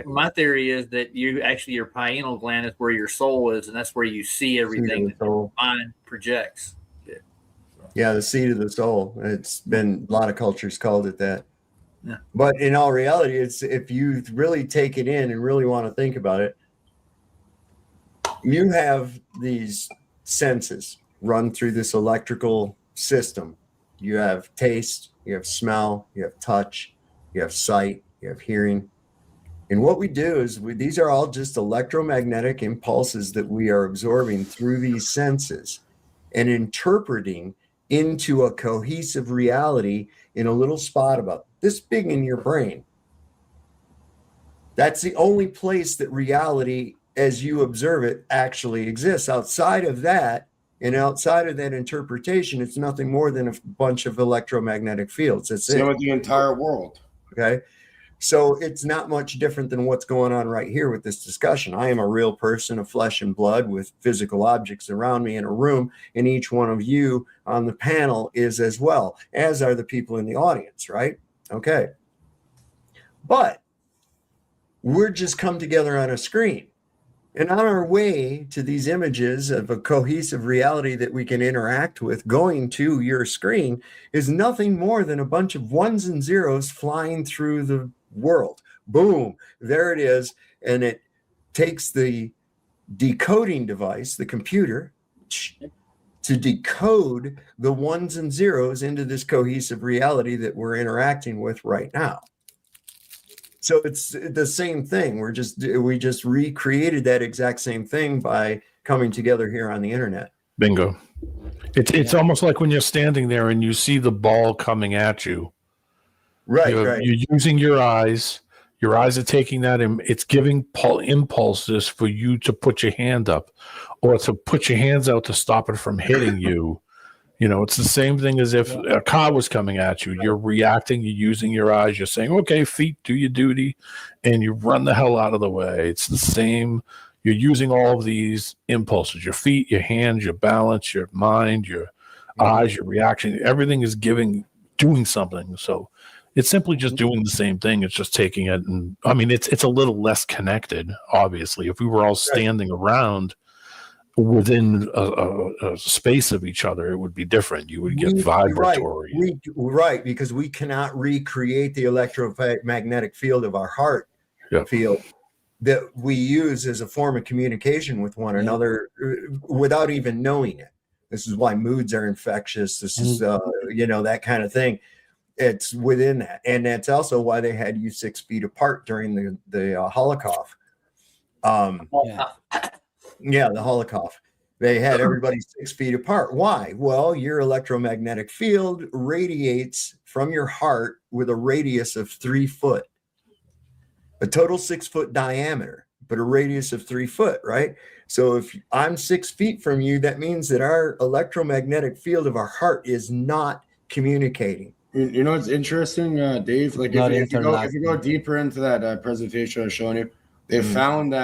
My theory is that your pineal gland is where your soul is, and that's where you see everything that your mind projects. Yeah, the seat of the soul. It's been, a lot of cultures called it that. Yeah. But in all reality, it's, if you really take it in and really want to think about it, you have these senses run through this electrical system. You have taste, you have smell, you have touch, you have sight, you have hearing. And what we do is these are all just electromagnetic impulses that we are absorbing through these senses and interpreting into a cohesive reality in a little spot about this big in your brain. That's the only place that reality, as you observe it, actually exists. Outside of that, and outside of that interpretation, it's nothing more than a bunch of electromagnetic fields. That's it. Same with the entire world. Okay. So it's not much different than what's going on right here with this discussion. I am a real person of flesh and blood with physical objects around me in a room, and each one of you on the panel is as well, as are the people in the audience, right? Okay. But we're just come together on a screen. And on our way to these images of a cohesive reality that we can interact with, going to your screen is nothing more than a bunch of ones and zeros flying through the world. Boom, there it is. And it takes the decoding device, the computer, to decode the ones and zeros into this cohesive reality that we're interacting with right now. So it's the same thing. We just recreated that exact same thing by coming together here on the internet. Bingo. It's almost like when you're standing there and you see the ball coming at you. Right, You're using your eyes. Your eyes are taking that, and it's giving impulses for you to put your hand up or to put your hands out to stop it from hitting you. You know, it's the same thing as if a car was coming at you. You're reacting, you're using your eyes, you're saying, okay, feet, do your duty, and you run the hell out of the way. It's the same. You're using all of these impulses, your feet, your hands, your balance, your mind, your eyes, your reaction. Everything is doing something. So it's simply just doing the same thing. It's just taking it. And I mean, it's a little less connected, obviously. If we were all standing around within a space of each other, it would be different. You would get vibratory. Right, because we cannot recreate the electromagnetic field of our heart field that we use as a form of communication with one another without even knowing it. This is why moods are infectious. This is, that kind of thing. It's within that. And that's also why they had you 6 feet apart during the Holocaust. Yeah, the Holocaust. They had everybody 6 feet apart. Why? Well, your electromagnetic field radiates from your heart with a radius of 3 foot, a total 6 foot diameter, but a radius of 3 foot, right? So if I'm 6 feet from you, that means that our electromagnetic field of our heart is not communicating. You know, it's interesting, Dave. Like if you go deeper into that presentation I was showing you, they found that